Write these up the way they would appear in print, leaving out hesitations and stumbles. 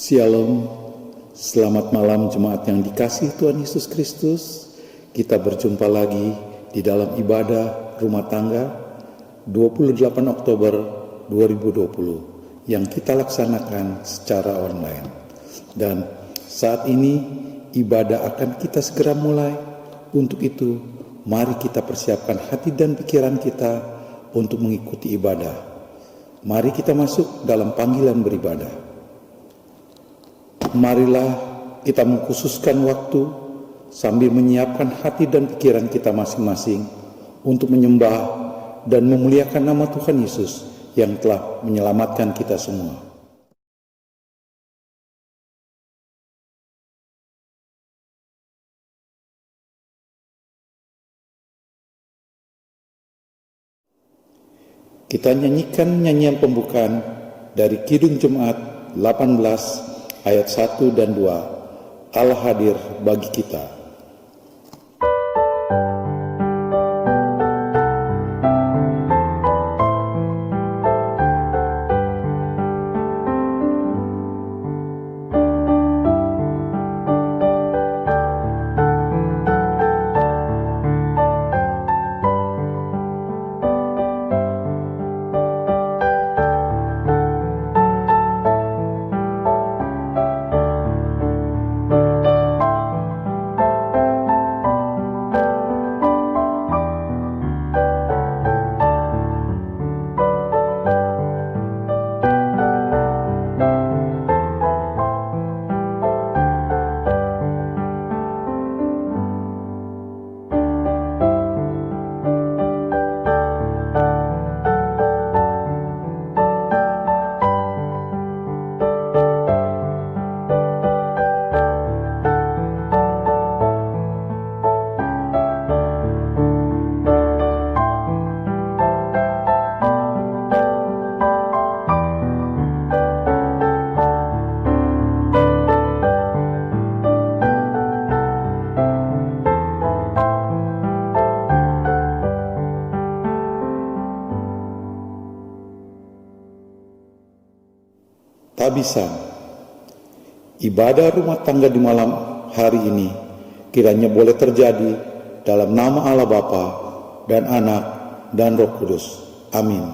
Shalom, selamat malam jemaat yang dikasihi Tuhan Yesus Kristus. Kita berjumpa lagi di dalam ibadah rumah tangga 28 Oktober 2020 yang kita laksanakan secara online. Dan saat ini ibadah akan kita segera mulai. Untuk itu, mari kita persiapkan hati dan pikiran kita untuk mengikuti ibadah. Mari kita masuk dalam panggilan beribadah. Marilah kita mengkhususkan waktu sambil menyiapkan hati dan pikiran kita masing-masing untuk menyembah dan memuliakan nama Tuhan Yesus yang telah menyelamatkan kita semua. Kita nyanyikan nyanyian pembukaan dari Kidung Jemaat 18 ayat 1 dan 2. Allah hadir bagi kita. Tabisan. Ibadah rumah tangga di malam hari ini kiranya boleh terjadi dalam nama Allah Bapa dan Anak dan Roh Kudus. Amin.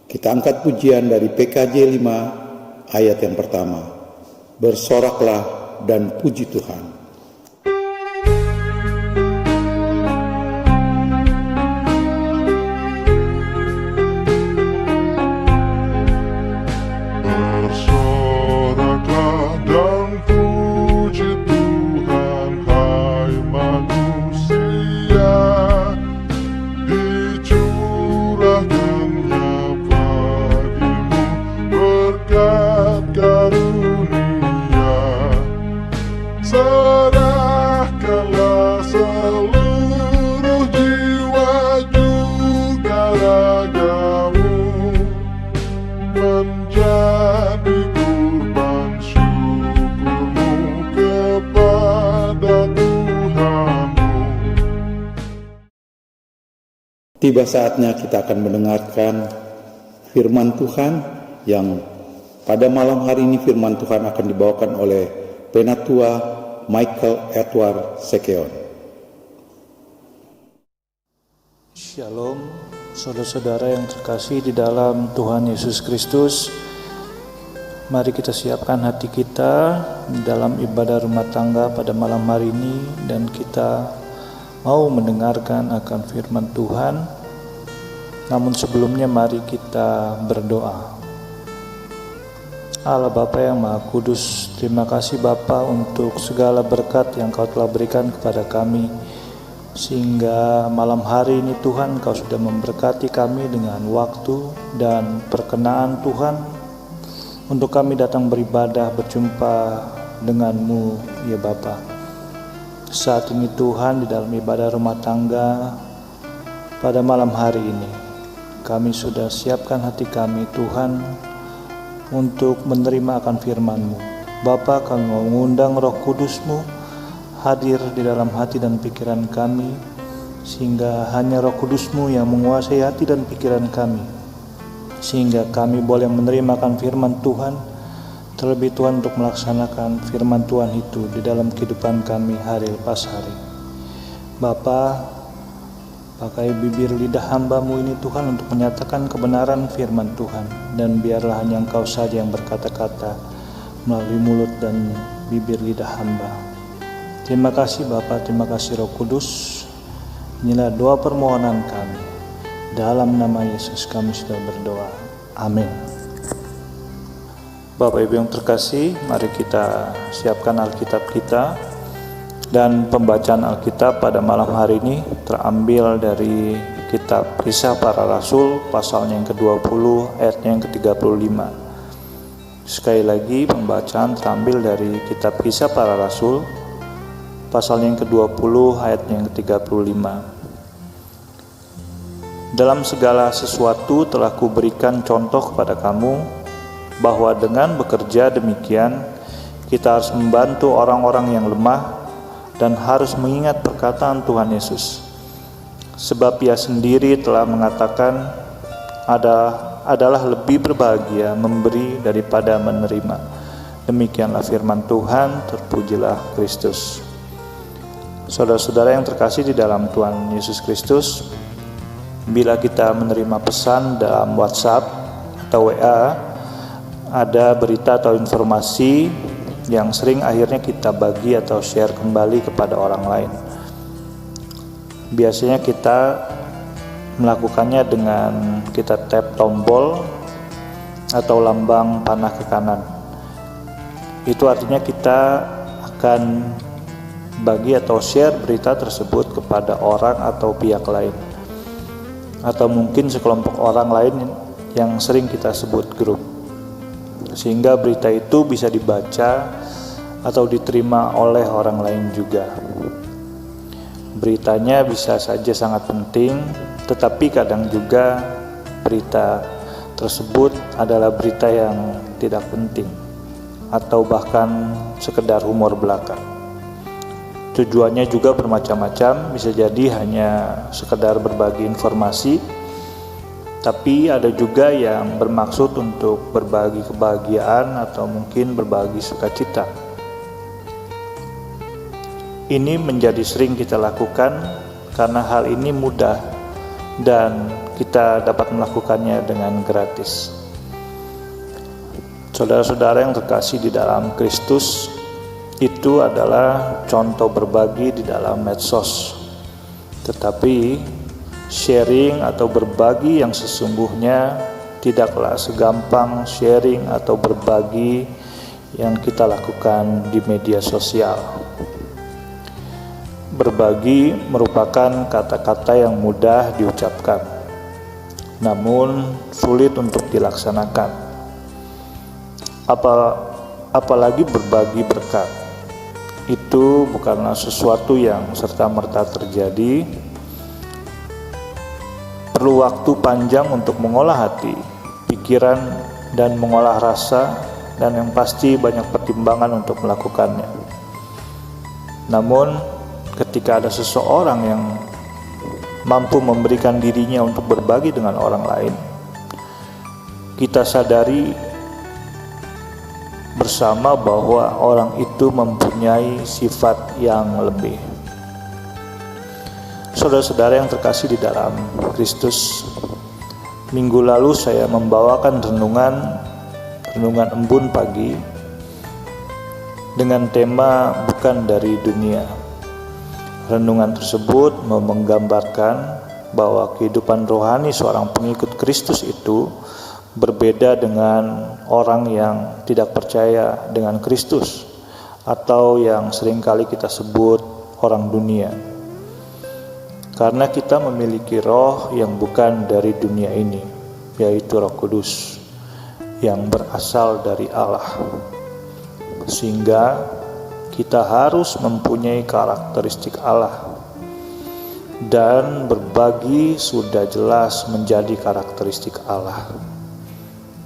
Kita angkat pujian dari PKJ 5 ayat yang pertama. Bersoraklah dan puji Tuhan. Tiba saatnya kita akan mendengarkan firman Tuhan yang pada malam hari ini firman Tuhan akan dibawakan oleh Penatua Michael Edward Sekeon. Shalom, saudara-saudara yang terkasih di dalam Tuhan Yesus Kristus. Mari kita siapkan hati kita dalam ibadah rumah tangga pada malam hari ini dan kita mau mendengarkan akan firman Tuhan. Namun sebelumnya mari kita berdoa. Allah Bapa yang Maha Kudus, terima kasih Bapa untuk segala berkat yang Kau telah berikan kepada kami, sehingga malam hari ini Tuhan Kau sudah memberkati kami dengan waktu dan perkenaan Tuhan untuk kami datang beribadah berjumpa dengan-Mu ya Bapa. Saat ini Tuhan di dalam ibadah rumah tangga pada malam hari ini kami sudah siapkan hati kami Tuhan untuk menerima akan firman-Mu. Bapa, kami mau mengundang Roh Kudus-Mu hadir di dalam hati dan pikiran kami, sehingga hanya Roh Kudus-Mu yang menguasai hati dan pikiran kami, sehingga kami boleh menerima akan firman Tuhan Terlebih Tuhan untuk melaksanakan firman Tuhan itu di dalam kehidupan kami hari lepas hari. Bapa, pakai bibir lidah hamba-Mu ini Tuhan untuk menyatakan kebenaran firman Tuhan, dan biarlah hanya Engkau saja yang berkata-kata melalui mulut dan bibir lidah hamba. Terima kasih Bapa, terima kasih Roh Kudus. Inilah doa permohonan kami. Dalam nama Yesus kami sudah berdoa. Amin. Bapak Ibu yang terkasih, mari kita siapkan Alkitab kita. Dan pembacaan Alkitab pada malam hari ini terambil dari kitab Kisah Para Rasul, pasalnya yang ke-20, ayatnya yang ke-35. Sekali lagi, pembacaan terambil dari kitab Kisah Para Rasul, pasalnya yang ke-20, ayatnya yang ke-35. Dalam segala sesuatu telah kuberikan contoh kepada kamu, bahwa dengan bekerja demikian, kita harus membantu orang-orang yang lemah dan harus mengingat perkataan Tuhan Yesus. Sebab Ia sendiri telah mengatakan, adalah lebih berbahagia memberi daripada menerima. Demikianlah firman Tuhan, terpujilah Kristus. Saudara-saudara yang terkasih di dalam Tuhan Yesus Kristus, bila kita menerima pesan dalam WhatsApp atau WA, ada berita atau informasi yang sering akhirnya kita bagi atau share kembali kepada orang lain. Biasanya kita melakukannya dengan kita tap tombol atau lambang panah ke kanan. Itu artinya kita akan bagi atau share berita tersebut kepada orang atau pihak lain, atau mungkin sekelompok orang lain yang sering kita sebut grup, sehingga berita itu bisa dibaca atau diterima oleh orang lain juga. Beritanya bisa saja sangat penting, tetapi kadang juga berita tersebut adalah berita yang tidak penting atau bahkan sekedar humor belaka. Tujuannya juga bermacam-macam, bisa jadi hanya sekedar berbagi informasi, tapi ada juga yang bermaksud untuk berbagi kebahagiaan atau mungkin berbagi sukacita. Ini menjadi sering kita lakukan karena hal ini mudah dan kita dapat melakukannya dengan gratis. Saudara-saudara yang terkasih di dalam Kristus, itu adalah contoh berbagi di dalam medsos. Tetapi sharing atau berbagi yang sesungguhnya tidaklah segampang sharing atau berbagi yang kita lakukan di media sosial. Berbagi merupakan kata-kata yang mudah diucapkan, namun sulit untuk dilaksanakan. Apalagi berbagi berkat. Itu bukanlah sesuatu yang serta-merta terjadi. Perlu waktu panjang untuk mengolah hati, pikiran, dan mengolah rasa, dan yang pasti banyak pertimbangan untuk melakukannya. Namun, ketika ada seseorang yang mampu memberikan dirinya untuk berbagi dengan orang lain, kita sadari bersama bahwa orang itu mempunyai sifat yang lebih. Saudara-saudara yang terkasih di dalam Kristus, minggu lalu saya membawakan renungan embun pagi dengan tema bukan dari dunia. Renungan tersebut menggambarkan bahwa kehidupan rohani seorang pengikut Kristus itu berbeda dengan orang yang tidak percaya dengan Kristus atau yang seringkali kita sebut orang dunia. Karena kita memiliki roh yang bukan dari dunia ini, yaitu Roh Kudus yang berasal dari Allah. Sehingga kita harus mempunyai karakteristik Allah. Dan berbagi sudah jelas menjadi karakteristik Allah.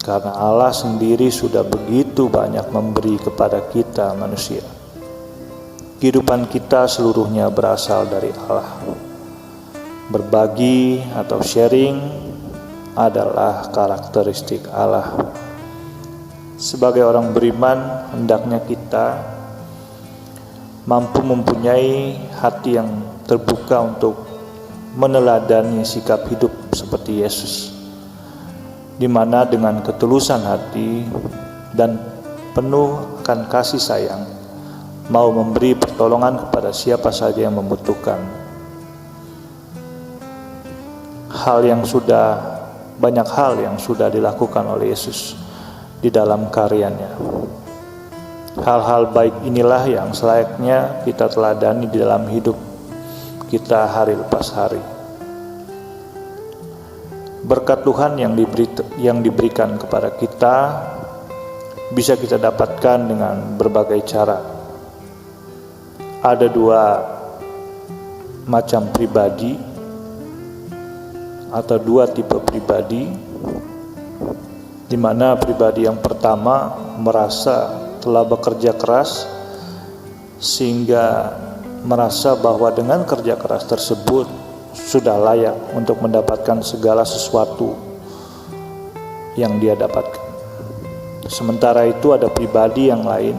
Karena Allah sendiri sudah begitu banyak memberi kepada kita manusia. Kehidupan kita seluruhnya berasal dari Allah. Berbagi atau sharing adalah karakteristik Allah. Sebagai orang beriman, hendaknya kita mampu mempunyai hati yang terbuka untuk meneladani sikap hidup seperti Yesus, di mana dengan ketulusan hati dan penuh akan kasih sayang mau memberi pertolongan kepada siapa saja yang membutuhkan. Banyak hal yang sudah dilakukan oleh Yesus di dalam karyanya. Hal-hal baik inilah yang selayaknya kita teladani di dalam hidup kita hari lepas hari. Berkat Tuhan yang diberikan kepada kita bisa kita dapatkan dengan berbagai cara. Ada dua macam pribadi atau dua tipe pribadi, di mana pribadi yang pertama merasa telah bekerja keras sehingga merasa bahwa dengan kerja keras tersebut sudah layak untuk mendapatkan segala sesuatu yang dia dapatkan. Sementara itu ada pribadi yang lain,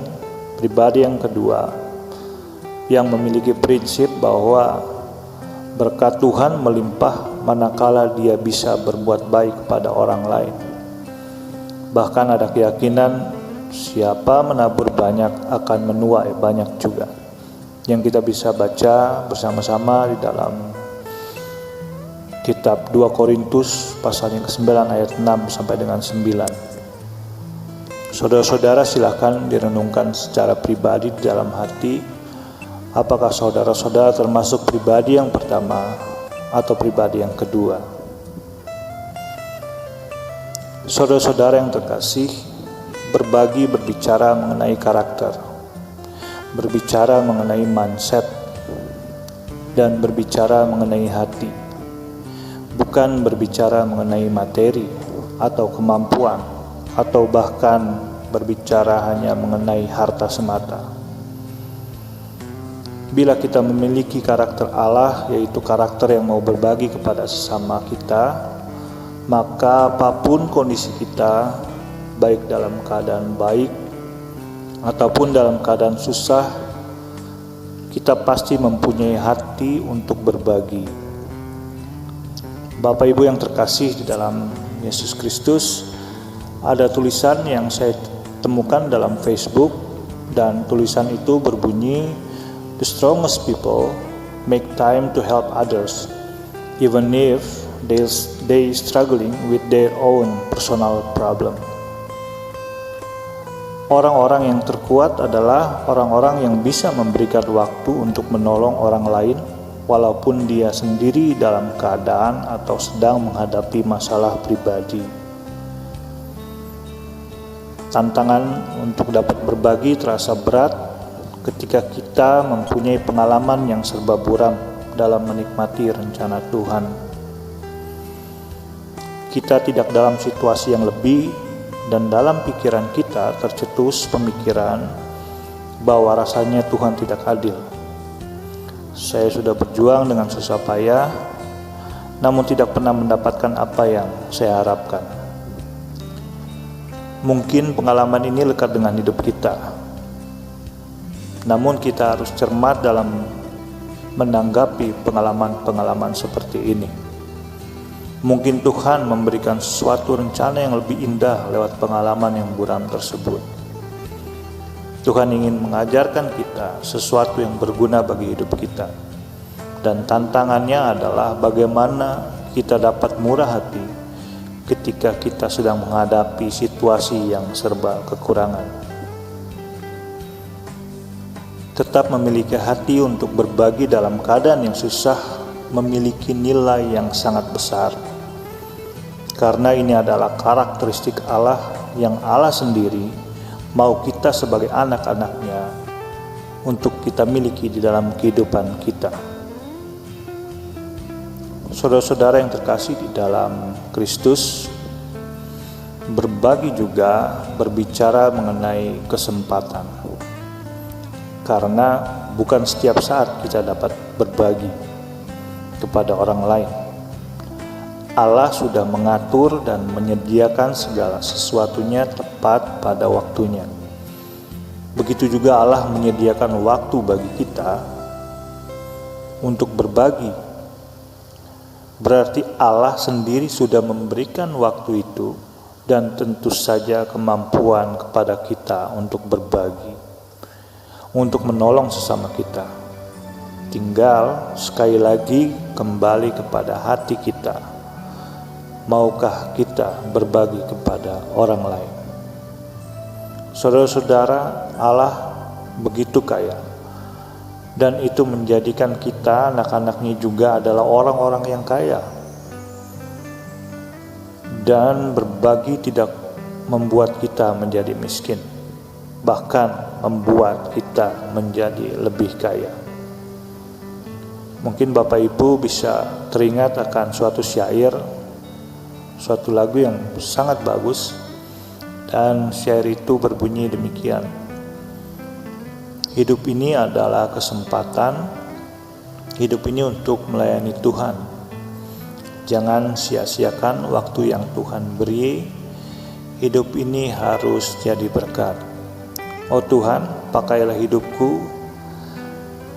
pribadi yang kedua, yang memiliki prinsip bahwa berkat Tuhan melimpah manakala dia bisa berbuat baik kepada orang lain. Bahkan ada keyakinan siapa menabur banyak akan menuai banyak juga, yang kita bisa baca bersama-sama di dalam kitab 2 Korintus pasal yang ke-9 ayat 6 sampai dengan 9. Saudara-saudara, silakan direnungkan secara pribadi di dalam hati, apakah saudara-saudara termasuk pribadi yang pertama atau pribadi yang kedua. Saudara-saudara yang terkasih, berbagi berbicara mengenai karakter, berbicara mengenai mindset, dan berbicara mengenai hati, bukan berbicara mengenai materi atau kemampuan, atau bahkan berbicara hanya mengenai harta semata. Bila kita memiliki karakter Allah, yaitu karakter yang mau berbagi kepada sesama kita, maka apapun kondisi kita, baik dalam keadaan baik ataupun dalam keadaan susah, kita pasti mempunyai hati untuk berbagi. Bapak Ibu yang terkasih di dalam Yesus Kristus, ada tulisan yang saya temukan dalam Facebook, dan tulisan itu berbunyi, "The strongest people make time to help others, even if they struggling with their own personal problem." Orang-orang yang terkuat adalah orang-orang yang bisa memberikan waktu untuk menolong orang lain, walaupun dia sendiri dalam keadaan atau sedang menghadapi masalah pribadi. Tantangan untuk dapat berbagi terasa berat ketika kita mempunyai pengalaman yang serba buram dalam menikmati rencana Tuhan. Kita tidak dalam situasi yang lebih, dan dalam pikiran kita tercetus pemikiran bahwa rasanya Tuhan tidak adil. Saya sudah berjuang dengan susah payah, namun tidak pernah mendapatkan apa yang saya harapkan. Mungkin pengalaman ini lekat dengan hidup kita, namun kita harus cermat dalam menanggapi pengalaman-pengalaman seperti ini. Mungkin Tuhan memberikan suatu rencana yang lebih indah lewat pengalaman yang buram tersebut. Tuhan ingin mengajarkan kita sesuatu yang berguna bagi hidup kita. Dan tantangannya adalah bagaimana kita dapat murah hati ketika kita sedang menghadapi situasi yang serba kekurangan. Tetap memiliki hati untuk berbagi dalam keadaan yang susah memiliki nilai yang sangat besar. Karena ini adalah karakteristik Allah yang Allah sendiri mau kita sebagai anak-anaknya untuk kita miliki di dalam kehidupan kita. Saudara-saudara yang terkasih di dalam Kristus, berbagi juga berbicara mengenai kesempatan. Karena bukan setiap saat kita dapat berbagi kepada orang lain. Allah sudah mengatur dan menyediakan segala sesuatunya tepat pada waktunya. Begitu juga Allah menyediakan waktu bagi kita untuk berbagi. Berarti Allah sendiri sudah memberikan waktu itu dan tentu saja kemampuan kepada kita untuk berbagi, untuk menolong sesama kita. Tinggal sekali lagi kembali kepada hati kita. Maukah kita berbagi kepada orang lain? Saudara-saudara, Allah begitu kaya, dan itu menjadikan kita, anak-anaknya juga adalah orang-orang yang kaya. Dan berbagi tidak membuat kita menjadi miskin, bahkan membuat kita menjadi lebih kaya. Mungkin Bapak Ibu bisa teringat akan suatu syair, suatu lagu yang sangat bagus, dan syair itu berbunyi demikian: hidup ini adalah kesempatan, hidup ini untuk melayani Tuhan. Jangan sia-siakan waktu yang Tuhan beri. Hidup ini harus jadi berkat. Oh Tuhan, pakailah hidupku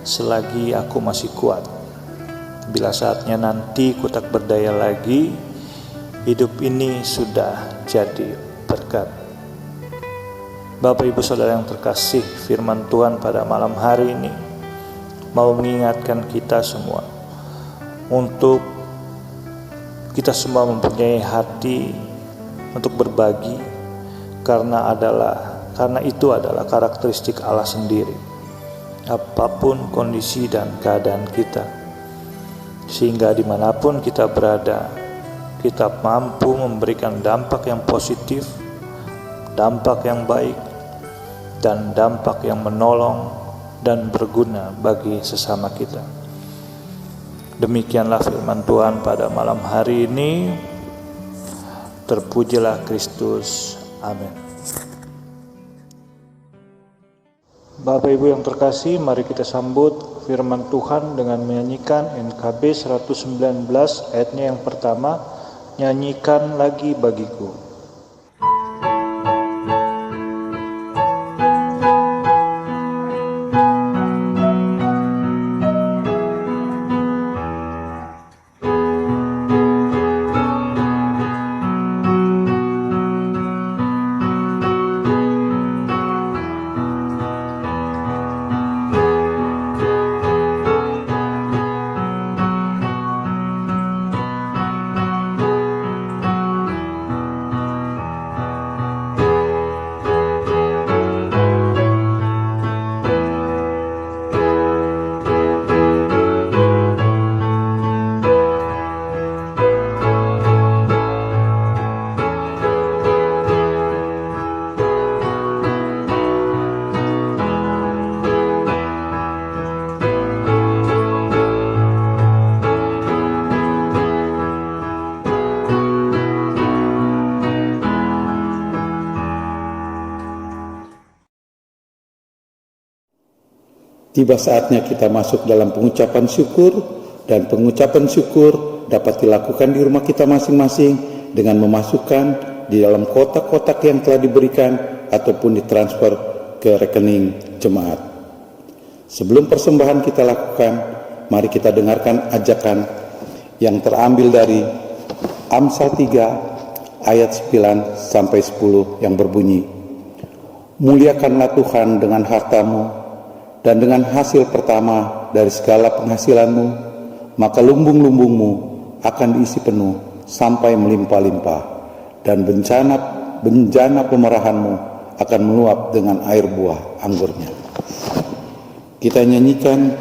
selagi aku masih kuat. Bila saatnya nanti ku tak berdaya lagi, hidup ini sudah jadi berkat. Bapak Ibu Saudara yang terkasih, firman Tuhan pada malam hari ini mau mengingatkan kita semua untuk kita semua mempunyai hati untuk berbagi, karena itu adalah karakteristik Allah sendiri. Apapun kondisi dan keadaan kita, sehingga dimanapun kita berada, kita mampu memberikan dampak yang positif, dampak yang baik, dan dampak yang menolong dan berguna bagi sesama kita. Demikianlah firman Tuhan pada malam hari ini. Terpujilah Kristus. Amin. Bapak Ibu yang terkasih, mari kita sambut firman Tuhan dengan menyanyikan NKB 119 ayatnya yang pertama, nyanyikan lagi bagiku. Tiba saatnya kita masuk dalam pengucapan syukur, dan pengucapan syukur dapat dilakukan di rumah kita masing-masing dengan memasukkan di dalam kotak-kotak yang telah diberikan ataupun ditransfer ke rekening jemaat. Sebelum persembahan kita lakukan, mari kita dengarkan ajakan yang terambil dari Amsal 3 ayat 9 sampai 10 yang berbunyi, muliakanlah Tuhan dengan hartamu dan dengan hasil pertama dari segala penghasilanmu, maka lumbung-lumbungmu akan diisi penuh sampai melimpah-limpah, dan bencana pemerahanmu akan meluap dengan air buah anggurnya. Kita nyanyikan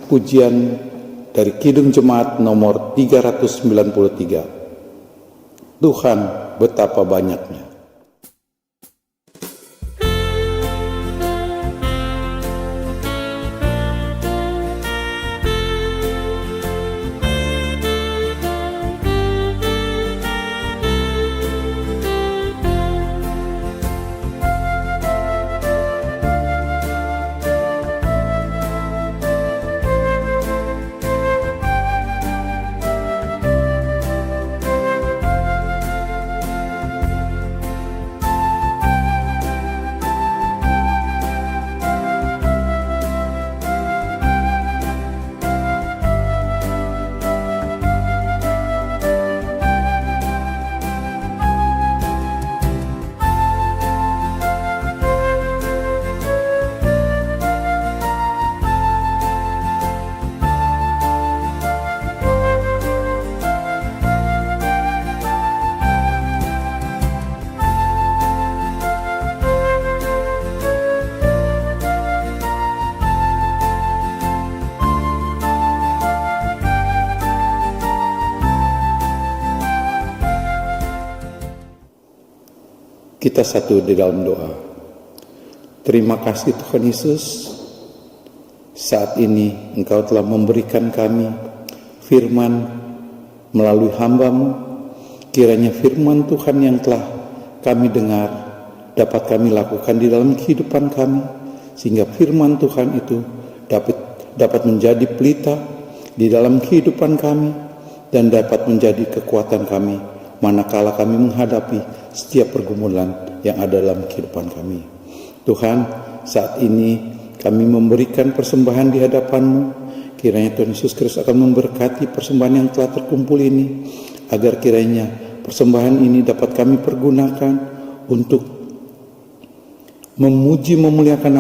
pujian dari Kidung Jemaat nomor 393. Tuhan betapa banyaknya. Kita satu di dalam doa. Terima kasih Tuhan Yesus, saat ini Engkau telah memberikan kami firman melalui hamba-Mu. Kiranya firman Tuhan yang telah kami dengar dapat kami lakukan di dalam kehidupan kami, sehingga firman Tuhan itu dapat menjadi pelita di dalam kehidupan kami dan dapat menjadi kekuatan kami manakala kami menghadapi setiap pergumulan yang ada dalam kehidupan kami. Tuhan, saat ini kami memberikan persembahan di hadapan-Mu. Kiranya Tuhan Yesus Kristus akan memberkati persembahan yang telah terkumpul ini, agar kiranya persembahan ini dapat kami pergunakan untuk memuji memuliakan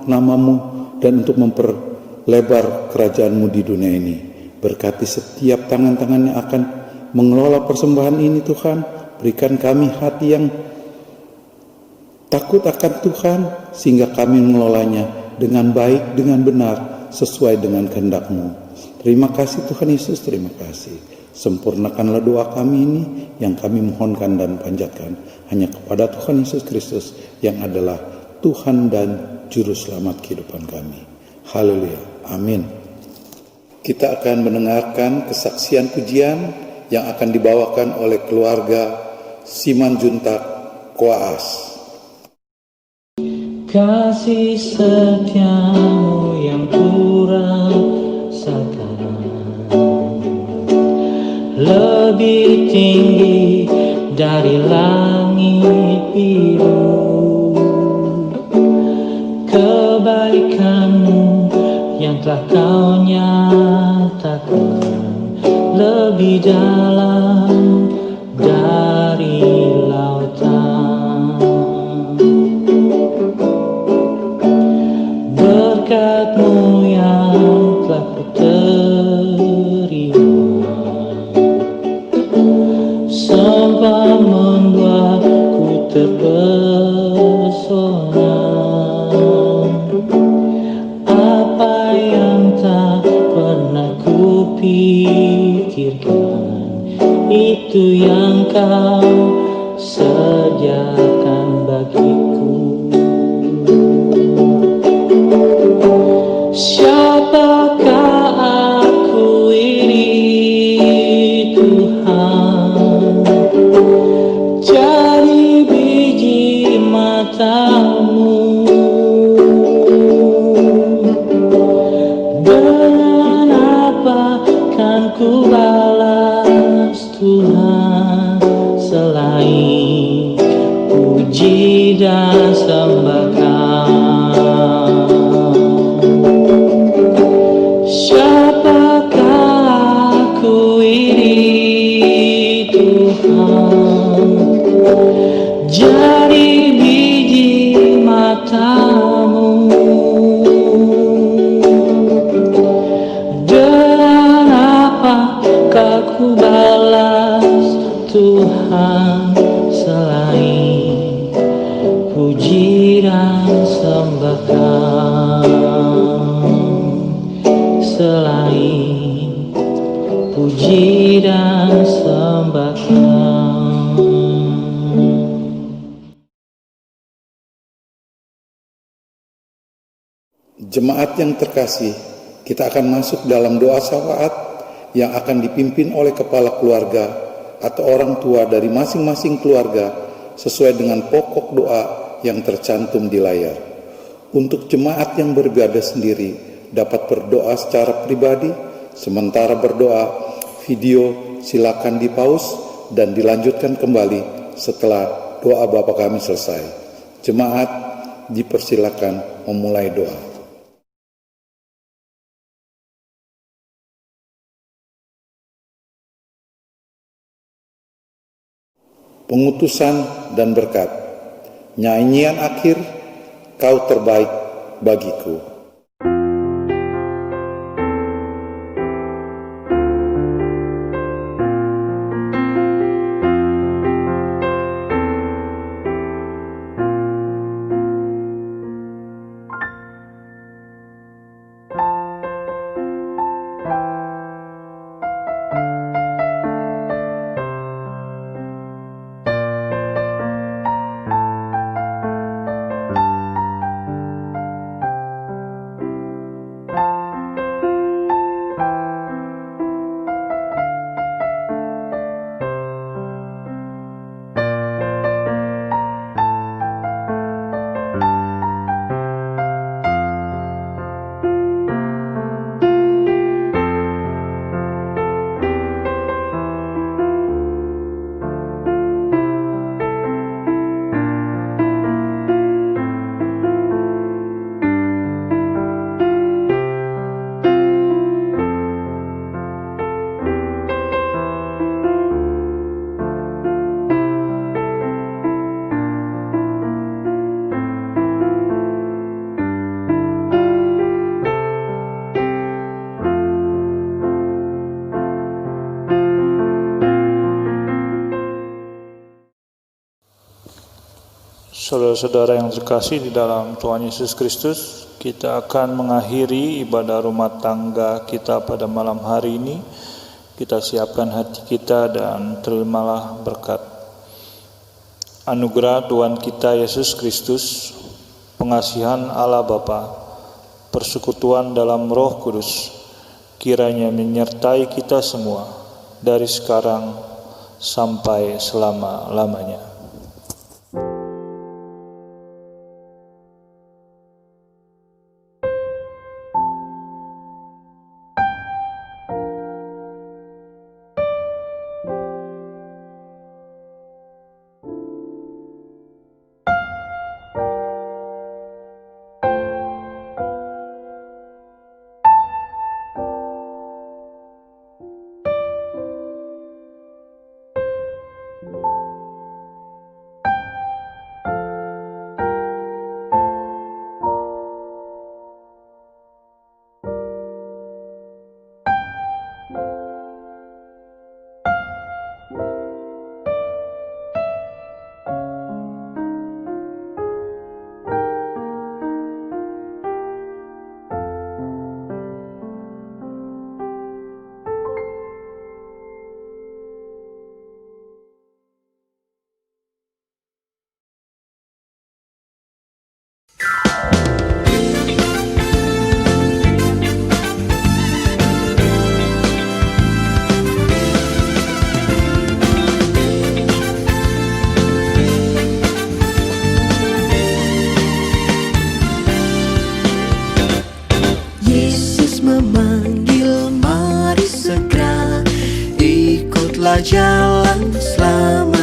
nama-Mu dan untuk memperlebar kerajaan-Mu di dunia ini. Berkati setiap tangan-tangan yang akan mengelola persembahan ini Tuhan. Berikan kami hati yang takut akan Tuhan, sehingga kami mengelolanya dengan baik, dengan benar, sesuai dengan kehendak-Mu. Terima kasih Tuhan Yesus, terima kasih. Sempurnakanlah doa kami ini yang kami mohonkan dan panjatkan hanya kepada Tuhan Yesus Kristus yang adalah Tuhan dan Juru Selamat kehidupan kami. Haleluya, amin. Kita akan mendengarkan kesaksian pujian yang akan dibawakan oleh keluarga Simanjuntak Koas. Kasih setiamu yang kurasakan lebih tinggi dari langit biru. Kebaikanmu yang telah kau nyatakan lebih dalam dari lautan. Berkat-Mu yang telah ku terima sampai membuatku terpesona. Apa yang tak pernah ku pikirkan, itu yang kau sediakan bagiku. Siapakah aku ini Tuhan, jadi biji mata-Mu. Dengan apa kan ku balas Tuhan, selain puji dan sembahkan. Siapakah aku ini Tuhan, jadi biji mata-Mu. Dan apakah ku balas Tuhan, selain puji dan sembahkan. Selain puji dan sembahkan. Jemaat yang terkasih, kita akan masuk dalam doa syafaat yang akan dipimpin oleh kepala keluarga atau orang tua dari masing-masing keluarga sesuai dengan pokok doa yang tercantum di layar. Untuk jemaat yang beribadah sendiri dapat berdoa secara pribadi, sementara berdoa video silakan di-pause dan dilanjutkan kembali setelah doa Bapa kami selesai. Jemaat dipersilakan memulai doa. Pengutusan dan berkat. Nyanyian akhir, Kau terbaik bagiku. Saudara-saudara yang terkasih di dalam Tuhan Yesus Kristus, kita akan mengakhiri ibadah rumah tangga kita pada malam hari ini. Kita siapkan hati kita dan terimalah berkat. Anugerah Tuhan kita Yesus Kristus, pengasihan Allah Bapa, persekutuan dalam Roh Kudus, kiranya menyertai kita semua dari sekarang sampai selama-lamanya. Jalan selamat.